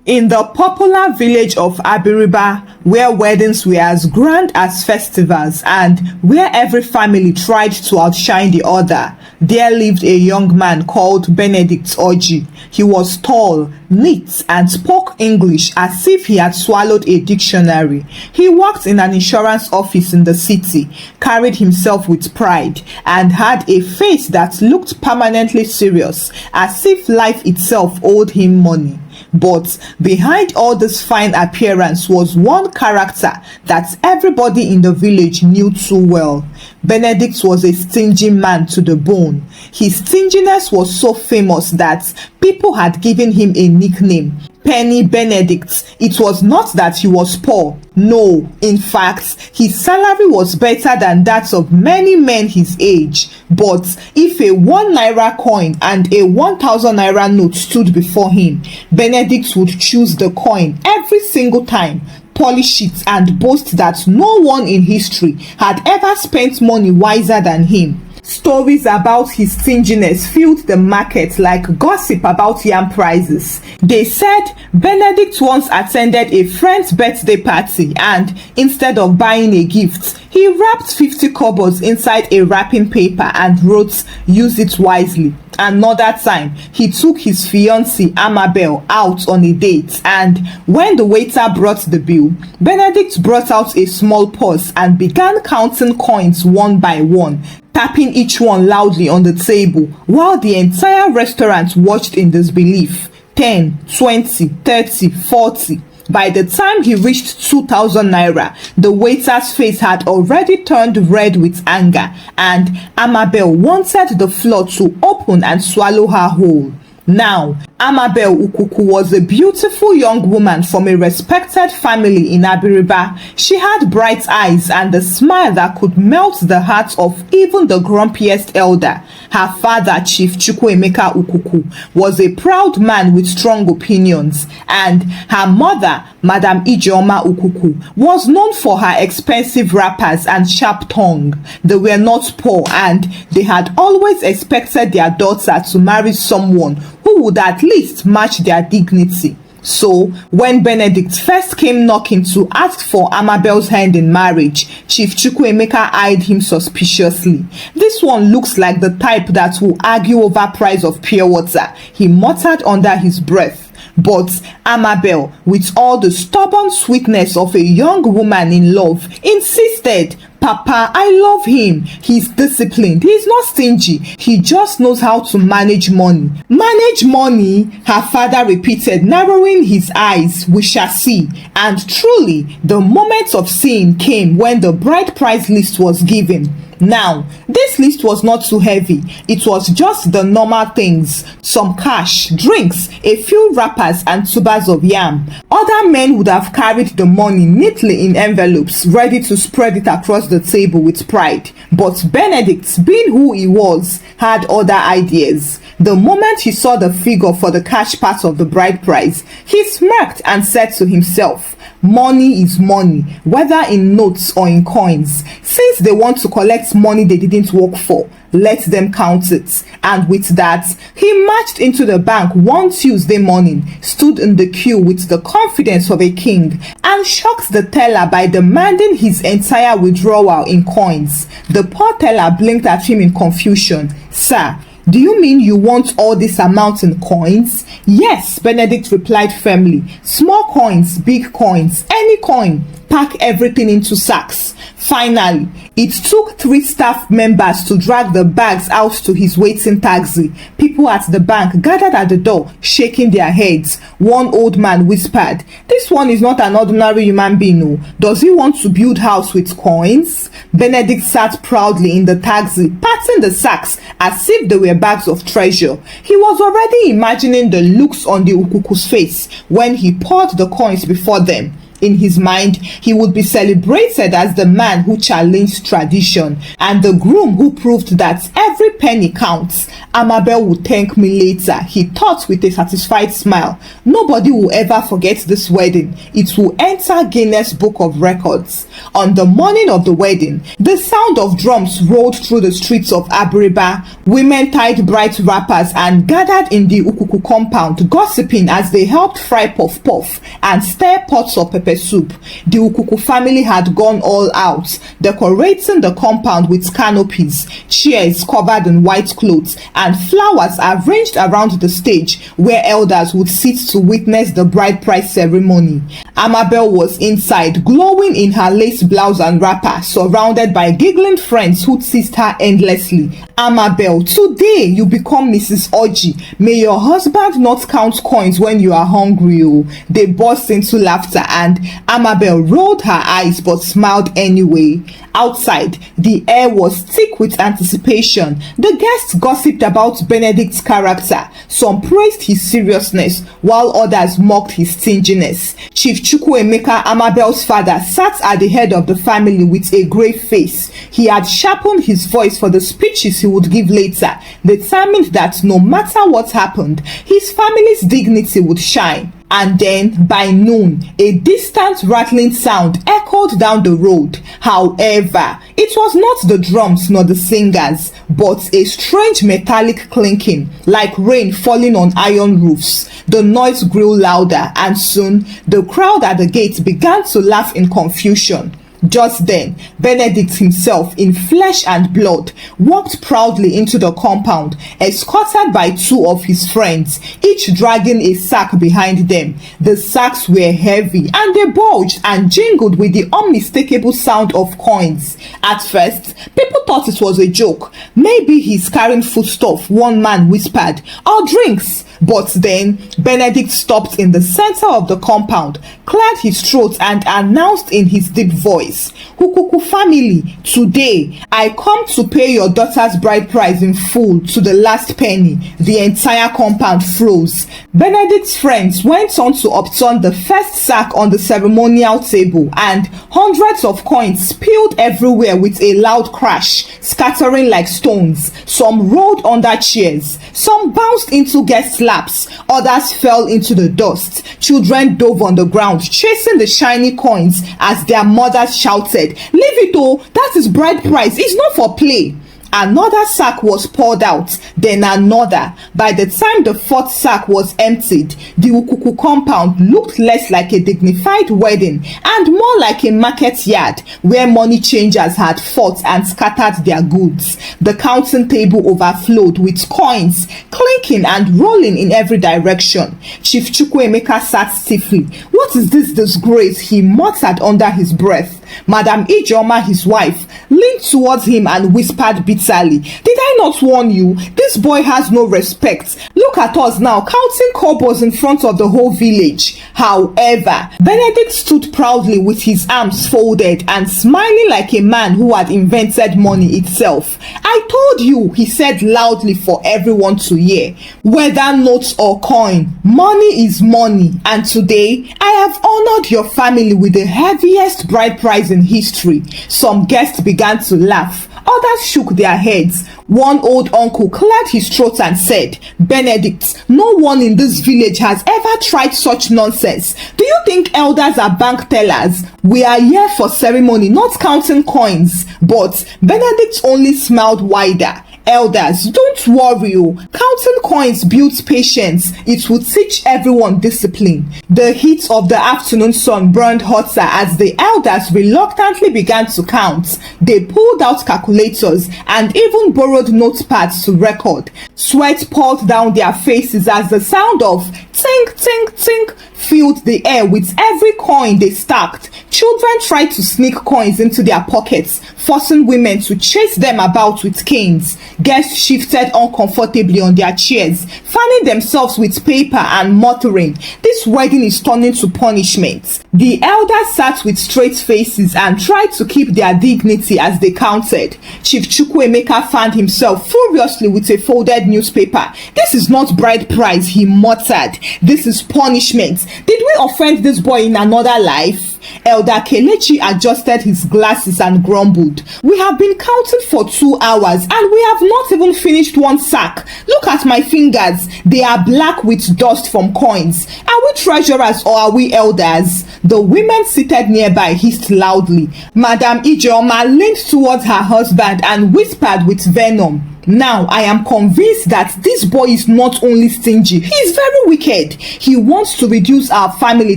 In the popular village of Abiriba, where weddings were as grand as festivals and where every family tried to outshine the other, there lived a young man called Benedict Oji. He was tall, neat, and spoke English as if he had swallowed a dictionary. He worked in an insurance office in the city, carried himself with pride, and had a face that looked permanently serious, as if life itself owed him money. But behind all this fine appearance was one character that everybody in the village knew too well. Benedict was a stingy man to the bone. His stinginess was so famous that people had given him a nickname, Penny Benedict. It was not that he was poor. No, in fact, his salary was better than that of many men his age. But if a 1 naira coin and a 1,000 naira note stood before him, Benedict would choose the coin every single time, polish it, and boast that no one in history had ever spent money wiser than him. Stories about his stinginess filled the market like gossip about yam prices. They said Benedict once attended a friend's birthday party and instead of buying a gift, he wrapped 50 kobos inside a wrapping paper and wrote, "Use it wisely." Another time, he took his fiancée Amabel out on a date, and when the waiter brought the bill, Benedict brought out a small purse and began counting coins one by one, tapping each one loudly on the table, while the entire restaurant watched in disbelief. 10, 20, 30, 40. By the time he reached 2,000 naira, the waiter's face had already turned red with anger, and Amabel wanted the floor to open and swallow her whole. Now, Amabel Ukuku was a beautiful young woman from a respected family in Abiriba. She had bright eyes and a smile that could melt the heart of even the grumpiest elder. Her father, Chief Chukwuemeka Ukuku, was a proud man with strong opinions, and her mother, Madam Ijeoma Ukuku, was known for her expensive wrappers and sharp tongue. They were not poor, and they had always expected their daughter to marry someone who would at least match their dignity. So, when Benedict first came knocking to ask for Amabel's hand in marriage, Chief Chukwuemeka eyed him suspiciously. "This one looks like the type that will argue over price of pure water," he muttered under his breath. But Amabel, with all the stubborn sweetness of a young woman in love, insisted, "Papa, I love him. He's disciplined. He's not stingy. He just knows how to manage money." "Manage money?" her father repeated, narrowing his eyes. "We shall see." And truly, the moment of seeing came when the bride price list was given. Now, this list was not too heavy. It was just the normal things: some cash, drinks, a few wrappers, and tubers of yam. Other men would have carried the money neatly in envelopes, ready to spread it across the table with pride. But Benedict, being who he was, had other ideas. The moment he saw the figure for the cash part of the bride price, he smirked and said to himself, "Money is money, whether in notes or in coins. Since they want to collect money they didn't work for, let them count it." And with that, he marched into the bank one Tuesday morning, stood in the queue with the confidence of a king, and shocked the teller by demanding his entire withdrawal in coins. The poor teller blinked at him in confusion. "Sir, do you mean you want all this amount in coins?" "Yes," Benedict replied firmly. "Small coins, big coins, any coin. Pack everything into sacks." Finally, it took 3 staff members to drag the bags out to his waiting taxi. People at the bank gathered at the door, shaking their heads. One old man whispered, "This one is not an ordinary human being. No. Does he want to build house with coins?" Benedict sat proudly in the taxi, patting the sacks as if they were bags of treasure. He was already imagining the looks on the Ukuku's face when he poured the coins before them. In his mind, he would be celebrated as the man who challenged tradition and the groom who proved that every penny counts. Amabel would thank me later, he thought with a satisfied smile. Nobody will ever forget this wedding. It will enter Guinness Book of Records. On the morning of the wedding, the sound of drums rolled through the streets of Abiriba. Women tied bright wrappers and gathered in the Ukuku compound, gossiping as they helped fry puff puff and stir pots of pepper soup. The Ukuku family had gone all out, decorating the compound with canopies, chairs covered in white clothes, and flowers arranged around the stage where elders would sit to witness the bride price ceremony. Amabel was inside, glowing in her lace blouse and wrapper, surrounded by giggling friends who teased her endlessly. Amabel, today you become Mrs. Oji. May your husband not count coins when you are hungry. Oh. They burst into laughter and Amabel rolled her eyes but smiled anyway. Outside, the air was thick with anticipation. The guests gossiped about Benedict's character. Some praised his seriousness, while others mocked his stinginess. Chief Chukwuemeka, Amabel's father, sat at the head of the family with a grave face. He had sharpened his voice for the speeches he would give later, determined that no matter what happened, his family's dignity would shine. And then, by noon, a distant rattling sound echoed down the road. However, it was not the drums nor the singers, but a strange metallic clinking, like rain falling on iron roofs. The noise grew louder, and soon, the crowd at the gate began to laugh in confusion. Just then, Benedict himself, in flesh and blood, walked proudly into the compound, escorted by two of his friends, each dragging a sack behind them. The sacks were heavy, and they bulged and jingled with the unmistakable sound of coins. At first, people thought it was a joke. Maybe he's carrying foodstuff, one man whispered, or drinks. But then, Benedict stopped in the center of the compound, cleared his throat and announced in his deep voice, "Ukuku family, today, I come to pay your daughter's bride price in full to the last penny." The entire compound froze. Benedict's friends went on to upturn the first sack on the ceremonial table, and hundreds of coins spilled everywhere with a loud crash, scattering like stones. Some rolled under chairs, some bounced into guests' laps, others fell into the dust. Children dove on the ground, chasing the shiny coins as their mothers shouted, "Leave it oh, that is bride price, it's not for play." Another sack was poured out, then another. By the time the fourth sack was emptied, the Ukuku compound looked less like a dignified wedding and more like a market yard where money changers had fought and scattered their goods. The counting table overflowed with coins, clinking and rolling in every direction. Chief Chukwuemeka sat stiffly. "What is this disgrace?" he muttered under his breath. Madam Ijeoma, his wife, leaned towards him and whispered bitterly, "Did I not warn you? This boy has no respect. Look at us now, counting kobbos in front of the whole village." However, Benedict stood proudly with his arms folded and smiling like a man who had invented money itself. "I told you," he said loudly for everyone to hear. "Whether notes or coin, money is money, and today I have honored your family with the heaviest bride price in history." Some guests began to laugh. Others shook their heads. One old uncle cleared his throat and said, "Benedict, no one in this village has ever tried such nonsense. Do you think elders are bank tellers? We are here for ceremony, not counting coins." But Benedict only smiled wider. "Elders, don't worry. Counting coins builds patience. It will teach everyone discipline." The heat of the afternoon sun burned hotter as the elders reluctantly began to count. They pulled out calculators and even borrowed notepads to record. Sweat poured down their faces as the sound of tink, tink, tink filled the air with every coin they stacked. Children tried to sneak coins into their pockets, forcing women to chase them about with canes. Guests shifted uncomfortably on their chairs, fanning themselves with paper and muttering, "This wedding is turning to punishment." The elders sat with straight faces and tried to keep their dignity as they counted. Chief Chukwuemeka fanned himself furiously with a folded newspaper. "This is not bride price," he muttered. "This is punishment. Did we offend this boy in another life?" Elder Kelechi adjusted his glasses and grumbled. "We have been counting for 2 hours and we have not even finished one sack. Look at my fingers. They are black with dust from coins. Are we treasurers or are we elders?" The women seated nearby hissed loudly. Madam Ijeoma leaned towards her husband and whispered with venom, "Now I am convinced that this boy is not only stingy, he is very wicked. He wants to reduce our family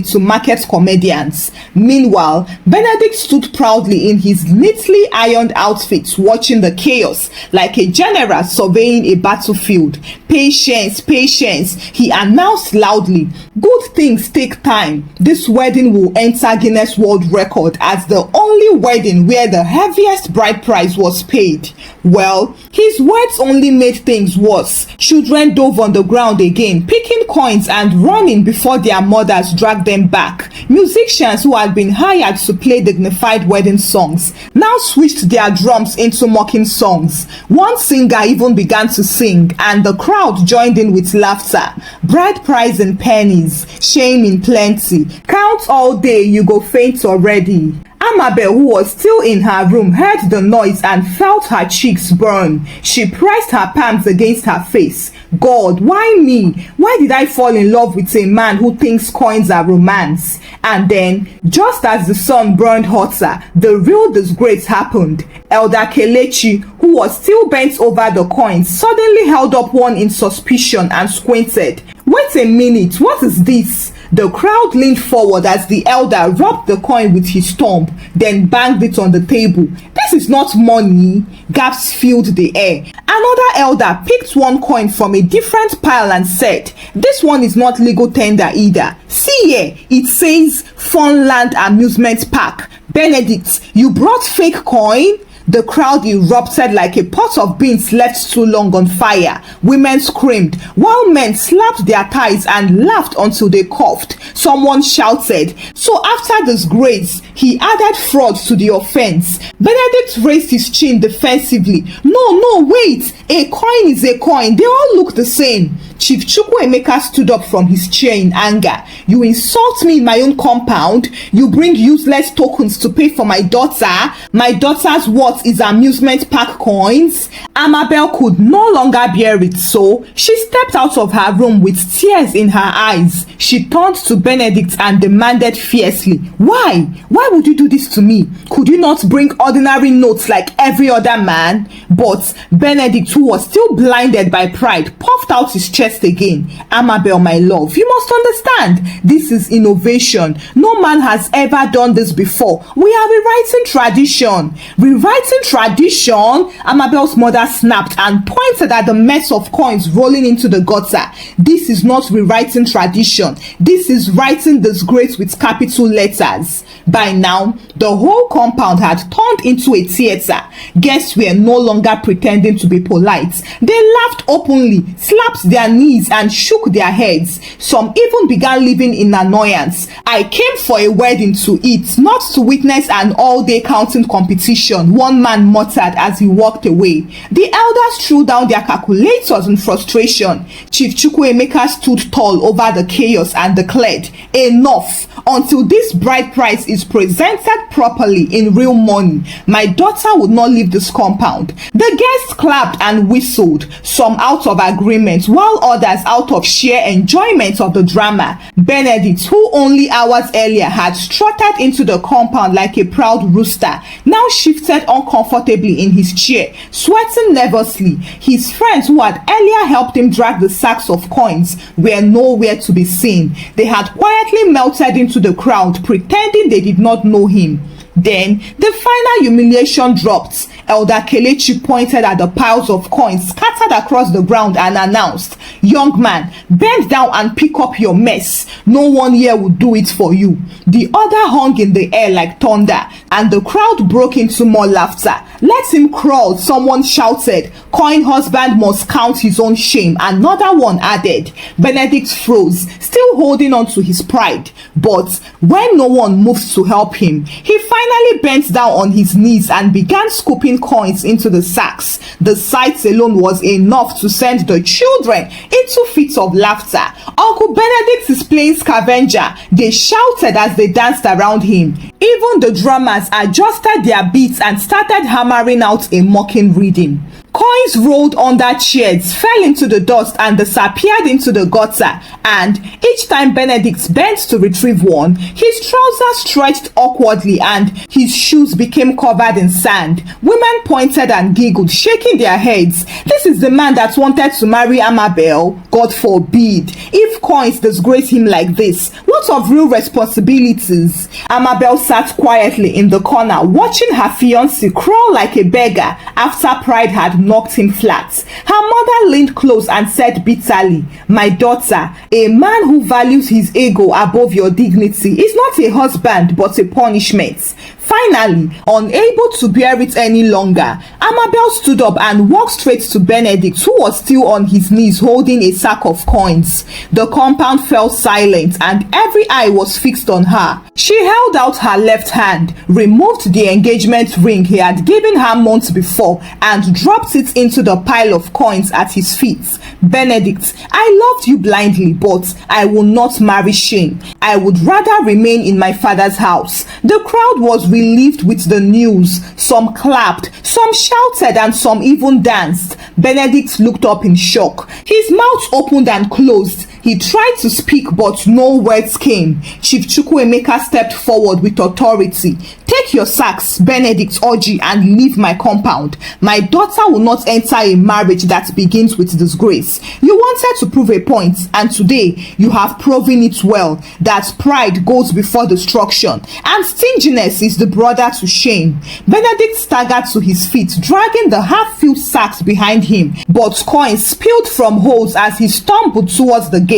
to market comedians." Meanwhile, Benedict stood proudly in his neatly ironed outfit, watching the chaos like a general surveying a battlefield. "Patience, patience," he announced loudly. "Good things take time. This wedding will enter Guinness World Record as the only wedding where the heaviest bride price was paid." Well, his words only made things worse. Children dove on the ground again, picking coins and running before their mothers dragged them back. Musicians who had been hired to play dignified wedding songs now switched their drums into mocking songs. One singer even began to sing, and the crowd joined in with laughter. Bride price in pennies, shame in plenty. Count all day, you go faint already. Amabel, who was still in her room, heard the noise and felt her cheeks burn. She pressed her palms against her face. "God, why me? Why did I fall in love with a man who thinks coins are romance?" And then, just as the sun burned hotter, the real disgrace happened. Elder Kelechi, who was still bent over the coins, suddenly held up one in suspicion and squinted. "Wait a minute, what is this?" The crowd leaned forward as the elder rubbed the coin with his thumb, then banged it on the table. "This is not money." Gasps filled the air. Another elder picked one coin from a different pile and said, "This one is not legal tender either. See here, it says Funland Amusement Park. Benedict, you brought fake coin?" The crowd erupted like a pot of beans left too long on fire. Women screamed, while men slapped their thighs and laughed until they coughed. Someone shouted, "So after disgrace, he added fraud to the offense." Benedict raised his chin defensively. No, wait. A coin is a coin. They all look the same." Chief Chukwuemeka stood up from his chair in anger. "You insult me in my own compound. You bring useless tokens to pay for my daughter. My daughter's what is amusement park coins?" Amabel could no longer bear it, so she stepped out of her room with tears in her eyes. She turned to Benedict and demanded fiercely, "Why? Why would you do this to me? Could you not bring ordinary notes like every other man?" But Benedict, who was still blinded by pride, puffed out his chest again. "Amabel, my love, you must understand. This is innovation. No man has ever done this before. We are rewriting tradition." "Rewriting tradition?" Amabel's mother snapped and pointed at the mess of coins rolling into the gutter. "This is not rewriting tradition. This is writing disgrace with capital letters." By now, the whole compound had turned into a theater. Guests were no longer pretending to be polite. They laughed openly, slapped their knees and shook their heads. Some even began living in annoyance. "I came for a wedding to eat, not to witness an all-day counting competition," one man muttered as he walked away. The elders threw down their calculators in frustration. Chief Chukwuemeka stood tall over the chaos and declared, "Enough! Until this bride price is presented properly in real money, my daughter would not leave this compound." The guests clapped and whistled, some out of agreement, while others out of sheer enjoyment of the drama. Benedict, who only hours earlier had strutted into the compound like a proud rooster, now shifted uncomfortably in his chair, sweating nervously. His friends, who had earlier helped him drag the sacks of coins, were nowhere to be seen. They had quietly melted into the crowd, pretending they did not know him. Then the final humiliation dropped. Elder Kelechi pointed at the piles of coins scattered across the ground and announced, "Young man, bend down and pick up your mess. No one here will do it for you." The other hung in the air like thunder, and the crowd broke into more laughter. "Let him crawl," someone shouted. "Coin husband must count his own shame," another one added. Benedict froze, still holding on to his pride. But when no one moved to help him, he finally bent down on his knees and began scooping putting coins into the sacks. The sight alone was enough to send the children into fits of laughter. Uncle Benedict is playing scavenger. They shouted as they danced around him. Even the drummers adjusted their beats and started hammering out a mocking rhythm. Coins rolled under chairs, fell into the dust and disappeared into the gutter, and each time Benedict bent to retrieve one, his trousers stretched awkwardly and his shoes became covered in sand. Women pointed and giggled, shaking their heads. This is the man that wanted to marry Amabel? God forbid. If coins disgrace him like this, what of real responsibilities? Amabel sat quietly in the corner, watching her fiancé crawl like a beggar after pride had knocked him flat. Her mother leaned close and said bitterly, "My daughter, a man who values his ego above your dignity is not a husband but a punishment." Finally, unable to bear it any longer, Amabel stood up and walked straight to Benedict, who was still on his knees holding a sack of coins. The compound fell silent and every eye was fixed on her. She held out her left hand, removed the engagement ring he had given her months before, and dropped it into the pile of coins at his feet. "Benedict, I loved you blindly, but I will not marry Shane. I would rather remain in my father's house." The crowd was relieved with the news. Some clapped, some shouted, and some even danced. Benedict looked up in shock. His mouth opened and closed. He tried to speak, but no words came. Chief Chukwuemeka stepped forward with authority. "Take your sacks, Benedict Oji, and leave my compound. My daughter will not enter a marriage that begins with disgrace. You wanted to prove a point, and today you have proven it well, that pride goes before destruction, and stinginess is the brother to shame." Benedict staggered to his feet, dragging the half-filled sacks behind him, but coins spilled from holes as he stumbled towards the gate.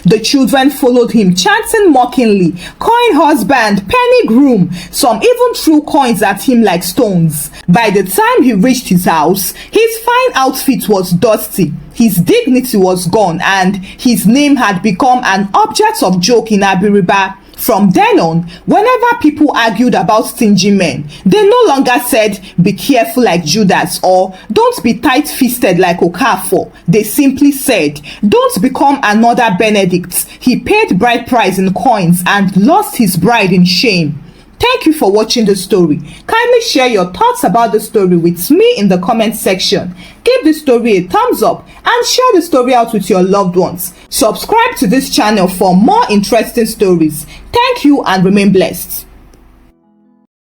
The children followed him, chanting mockingly, "Coin husband, penny groom." Some even threw coins at him like stones. By the time he reached his house, his fine outfit was dusty, his dignity was gone, and his name had become an object of joke in Abiriba. From then on, whenever people argued about stingy men, they no longer said, "Be careful like Judas," or "Don't be tight-fisted like Okafor." They simply said, "Don't become another Benedict. He paid bride price in coins and lost his bride in shame." Thank you for watching the story. Kindly share your thoughts about the story with me in the comment section. Give the story a thumbs up and share the story out with your loved ones. Subscribe to this channel for more interesting stories. Thank you and remain blessed.